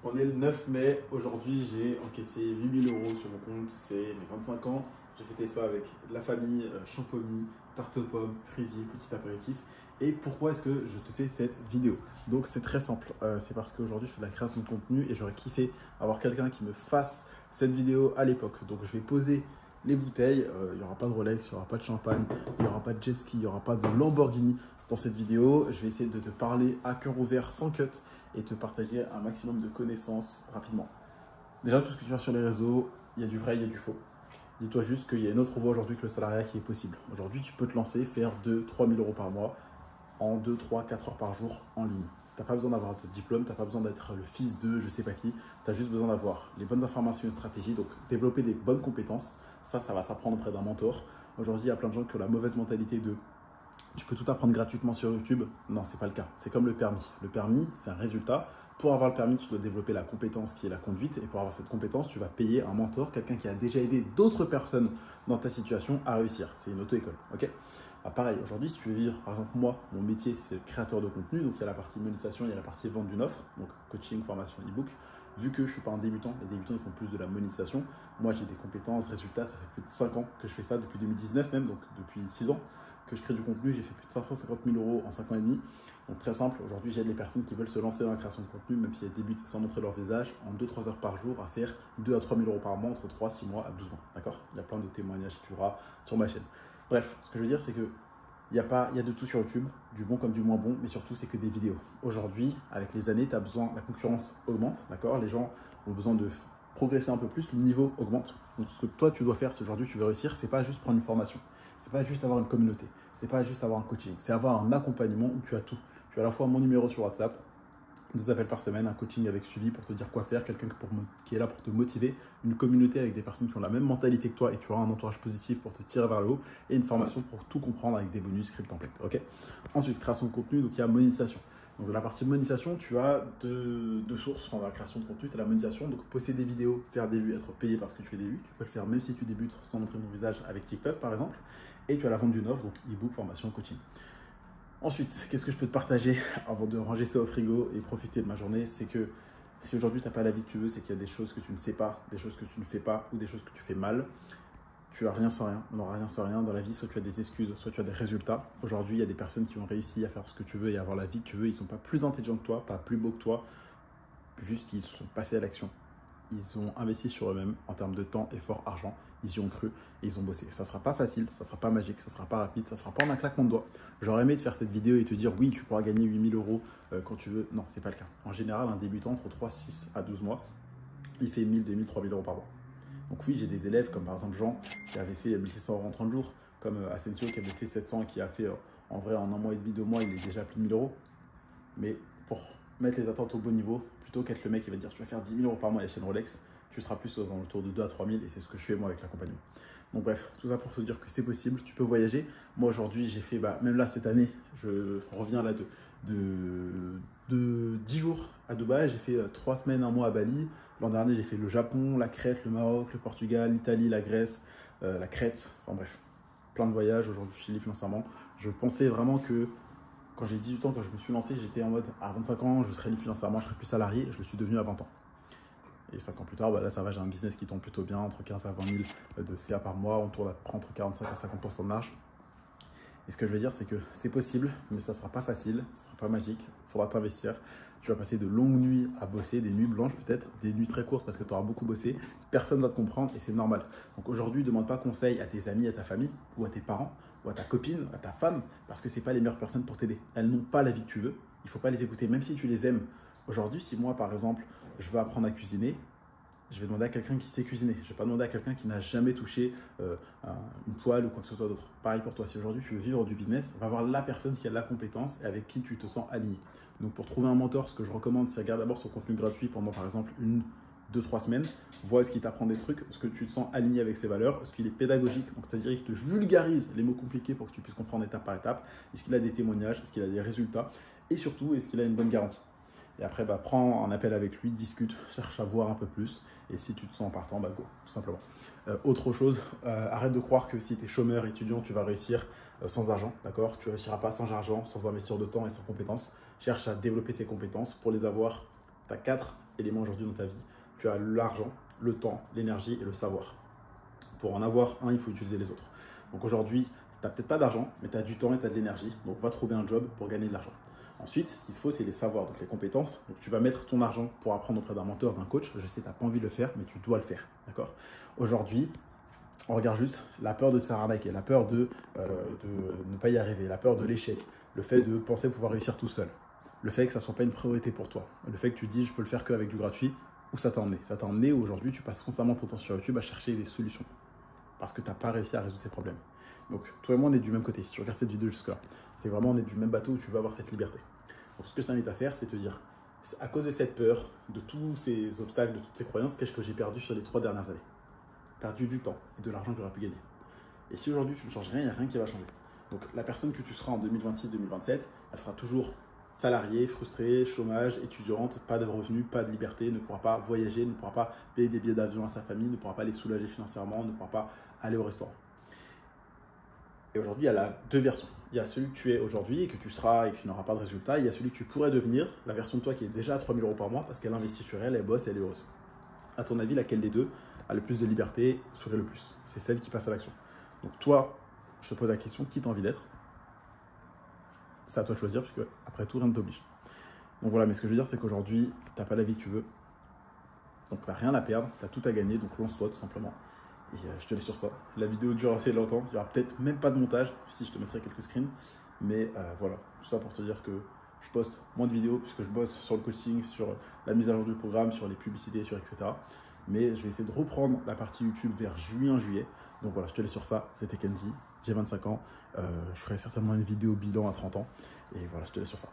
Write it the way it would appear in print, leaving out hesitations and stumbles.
On est le 9 mai. Aujourd'hui, j'ai encaissé 8 000 € sur mon compte. C'est mes 25 ans. J'ai fêté ça avec la famille, champomis, tarte aux pommes, fraisier, petit apéritif. Et pourquoi est-ce que je te fais cette vidéo? Donc, c'est très simple. C'est parce qu'aujourd'hui, je fais de la création de contenu et j'aurais kiffé avoir quelqu'un qui me fasse cette vidéo à l'époque. Donc, je vais poser les bouteilles. Il n'y aura pas de Rolex, il n'y aura pas de champagne, il n'y aura pas de jet ski, il n'y aura pas de Lamborghini dans cette vidéo. Je vais essayer de te parler à cœur ouvert, sans cut, et te partager un maximum de connaissances rapidement. Déjà, tout ce que tu vois sur les réseaux, il y a du vrai, il y a du faux. Dis-toi juste qu'il y a une autre voie aujourd'hui que le salariat qui est possible. Aujourd'hui, tu peux te lancer, faire 2-3 000 € par mois en 2, 3, 4 heures par jour en ligne. Tu n'as pas besoin d'avoir de diplôme, tu n'as pas besoin d'être le fils de je sais pas qui. Tu as juste besoin d'avoir les bonnes informations et stratégies, donc développer des bonnes compétences. Ça va s'apprendre auprès d'un mentor. Aujourd'hui, il y a plein de gens qui ont la mauvaise mentalité de tu peux tout apprendre gratuitement sur YouTube. Non, ce n'est pas le cas. C'est comme le permis. Le permis, c'est un résultat. Pour avoir le permis, tu dois développer la compétence qui est la conduite. Et pour avoir cette compétence, tu vas payer un mentor, quelqu'un qui a déjà aidé d'autres personnes dans ta situation à réussir. C'est une auto-école. Ok. Pareil, aujourd'hui, si tu veux vivre, par exemple, moi, mon métier, c'est créateur de contenu. Donc, il y a la partie monétisation, il y a la partie vente d'une offre. Donc, coaching, formation, e-book. Vu que je ne suis pas un débutant, les débutants, ils font plus de la monétisation. Moi, j'ai des compétences, résultats. Ça fait plus de 5 ans que je fais ça, depuis 2019 même, donc depuis 6 ans que je crée du contenu. J'ai fait plus de 550 000 € en 5 ans et demi. Donc très simple, aujourd'hui j'aide les personnes qui veulent se lancer dans la création de contenu, même si elles débutent sans montrer leur visage, en 2-3 heures par jour, à faire 2 à 3 000 € par mois, entre 3, 6 mois à 12 mois. D'accord? Il y a plein de témoignages que tu auras sur ma chaîne. Bref, ce que je veux dire, c'est que il y a de tout sur YouTube, du bon comme du moins bon, mais surtout c'est que des vidéos. Aujourd'hui, avec les années, tu as besoin, la concurrence augmente, d'accord? Les gens ont besoin de progresser un peu plus, le niveau augmente. Donc ce que toi tu dois faire si aujourd'hui tu veux réussir, c'est pas juste prendre une formation, c'est pas juste avoir une communauté, c'est pas juste avoir un coaching, c'est avoir un accompagnement où tu as tout. Tu as à la fois mon numéro sur WhatsApp, 2 appels par semaine, un coaching avec suivi pour te dire quoi faire, quelqu'un qui est là pour te motiver, une communauté avec des personnes qui ont la même mentalité que toi et tu auras un entourage positif pour te tirer vers le haut, et une formation pour tout comprendre avec des bonus, script template. Ok. Ensuite, création de contenu, donc il y a monétisation. Donc dans la partie monétisation, tu as deux sources dans la création de contenu. Tu as la monétisation, donc poster des vidéos, faire des vues, être payé parce que tu fais des vues. Tu peux le faire même si tu débutes sans montrer ton visage avec TikTok par exemple. Et tu as la vente d'une offre, donc e-book, formation, coaching. Ensuite, qu'est-ce que je peux te partager avant de ranger ça au frigo et profiter de ma journée? C'est que si aujourd'hui tu n'as pas la vie que tu veux, c'est qu'il y a des choses que tu ne sais pas, des choses que tu ne fais pas ou des choses que tu fais mal. Tu n'as rien sans rien, on n'aura rien sans rien dans la vie, soit tu as des excuses, soit tu as des résultats. Aujourd'hui, il y a des personnes qui ont réussi à faire ce que tu veux et à avoir la vie que tu veux. Ils ne sont pas plus intelligents que toi, pas plus beaux que toi, juste ils sont passés à l'action. Ils ont investi sur eux-mêmes en termes de temps, effort, argent. Ils y ont cru et ils ont bossé. Ça ne sera pas facile, ça ne sera pas magique, ça ne sera pas rapide, ça ne sera pas en un claquement de doigts. J'aurais aimé te faire cette vidéo et te dire oui, tu pourras gagner 8 000 € quand tu veux. Non, ce n'est pas le cas. En général, un débutant entre 3, 6 à 12 mois, il fait 1 000, 2 000, 3 000 € par mois. Donc oui, j'ai des élèves comme par exemple Jean qui avait fait 1 600 € en 30 jours, comme Asensio qui avait fait 700 et qui a fait en vrai en 1 mois et demi, 2 mois, il est déjà à plus de 1 000 €. Mais pour mettre les attentes au bon niveau, plutôt qu'être le mec qui va dire tu vas faire 10 000 € par mois à la chaîne Rolex, tu seras plus dans le tour de 2 à 3 000 et c'est ce que je fais moi avec l'accompagnement. Donc bref, tout ça pour te dire que c'est possible, tu peux voyager. Moi aujourd'hui j'ai fait, même là cette année, je reviens là de 10 jours à Dubaï, j'ai fait 3 semaines, 1 mois à Bali. L'an dernier j'ai fait le Japon, la Crète, le Maroc, le Portugal, l'Italie, la Grèce, la Crète, enfin bref, plein de voyages. Aujourd'hui je suis libre financièrement. Je pensais vraiment que quand j'ai 18 ans, quand je me suis lancé, j'étais en mode à 25 ans, je serais libre financièrement, je serais plus salarié, je le suis devenu à 20 ans. Et 5 ans plus tard, là ça va, j'ai un business qui tombe plutôt bien, entre 15 à 20 000 de CA par mois, on tourne entre 45 à 50% de marge. Et ce que je veux dire, c'est que c'est possible, mais ça ne sera pas facile, ça ne sera pas magique, il faudra t'investir. Tu vas passer de longues nuits à bosser, des nuits blanches peut-être, des nuits très courtes parce que tu auras beaucoup bossé. Personne ne va te comprendre et c'est normal. Donc aujourd'hui, ne demande pas conseil à tes amis, à ta famille, ou à tes parents, ou à ta copine, à ta femme, parce que ce n'est pas les meilleures personnes pour t'aider. Elles n'ont pas la vie que tu veux, il ne faut pas les écouter, même si tu les aimes. Aujourd'hui, si moi, par exemple, je veux apprendre à cuisiner, je vais demander à quelqu'un qui sait cuisiner. Je ne vais pas demander à quelqu'un qui n'a jamais touché une poêle ou quoi que ce soit d'autre. Pareil pour toi, si aujourd'hui tu veux vivre du business, va voir la personne qui a la compétence et avec qui tu te sens aligné. Donc pour trouver un mentor, ce que je recommande, c'est regarder d'abord son contenu gratuit pendant par exemple 1, 2, 3 semaines. Vois est-ce qu'il t'apprend des trucs, est-ce que tu te sens aligné avec ses valeurs, est-ce qu'il est pédagogique, donc c'est-à-dire qu'il te vulgarise les mots compliqués pour que tu puisses comprendre étape par étape, est-ce qu'il a des témoignages, est-ce qu'il a des résultats et surtout est-ce qu'il a une bonne garantie. Et après, prends un appel avec lui, discute, cherche à voir un peu plus. Et si tu te sens partant, go, tout simplement. Autre chose, arrête de croire que si tu es chômeur, étudiant, tu vas réussir sans argent, d'accord? Tu ne réussiras pas sans argent, sans investir de temps et sans compétences. Cherche à développer ces compétences. Pour les avoir, tu as 4 éléments aujourd'hui dans ta vie. Tu as l'argent, le temps, l'énergie et le savoir. Pour en avoir un, il faut utiliser les autres. Donc aujourd'hui, tu n'as peut-être pas d'argent, mais tu as du temps et tu as de l'énergie. Donc va trouver un job pour gagner de l'argent. Ensuite, ce qu'il te faut, c'est les savoirs, donc les compétences. Donc tu vas mettre ton argent pour apprendre auprès d'un mentor, d'un coach. Je sais, tu n'as pas envie de le faire, mais tu dois le faire. D'accord? Aujourd'hui, on regarde juste la peur de te faire arnaquer, la peur de ne pas y arriver, la peur de l'échec, le fait de penser pouvoir réussir tout seul, le fait que ça ne soit pas une priorité pour toi, le fait que tu dis je peux le faire qu'avec du gratuit. Où ça t'a emmené? Ça t'a emmené où aujourd'hui tu passes constamment ton temps sur YouTube à chercher des solutions parce que tu n'as pas réussi à résoudre ces problèmes. Donc toi et moi on est du même côté. Si tu regardes cette vidéo jusque-là, c'est vraiment on est du même bateau où tu vas avoir cette liberté. Donc ce que je t'invite à faire, c'est te dire, à cause de cette peur, de tous ces obstacles, de toutes ces croyances, qu'est-ce que j'ai perdu sur les 3 dernières années? Perdu du temps et de l'argent que j'aurais pu gagner. Et si aujourd'hui tu ne changes rien, il n'y a rien qui va changer. Donc la personne que tu seras en 2026-2027, elle sera toujours salariée, frustrée, chômage, étudiante, pas de revenus, pas de liberté, ne pourra pas voyager, ne pourra pas payer des billets d'avion à sa famille, ne pourra pas les soulager financièrement, ne pourra pas aller au restaurant. Et aujourd'hui, il y a 2 versions. Il y a celui que tu es aujourd'hui et que tu seras et qui n'aura pas de résultat. Il y a celui que tu pourrais devenir, la version de toi qui est déjà à 3 000 € par mois parce qu'elle investit sur elle, elle bosse, elle est heureuse. À ton avis, laquelle des deux a le plus de liberté, sourit le plus? C'est celle qui passe à l'action. Donc toi, je te pose la question, qui t'as envie d'être? C'est à toi de choisir, puisque après tout, rien ne t'oblige. Donc voilà, mais ce que je veux dire, c'est qu'aujourd'hui, tu n'as pas la vie que tu veux. Donc tu n'as rien à perdre, tu as tout à gagner, donc lance-toi tout simplement. Et je te laisse sur ça. La vidéo dure assez longtemps, il n'y aura peut-être même pas de montage, si je te mettrai quelques screens. Mais voilà, tout ça pour te dire que je poste moins de vidéos, puisque je bosse sur le coaching, sur la mise à jour du programme, sur les publicités, sur etc. Mais je vais essayer de reprendre la partie YouTube vers juin-juillet. Donc voilà, je te laisse sur ça. C'était Kenzie, j'ai 25 ans. Je ferai certainement une vidéo bilan à 30 ans. Et voilà, je te laisse sur ça.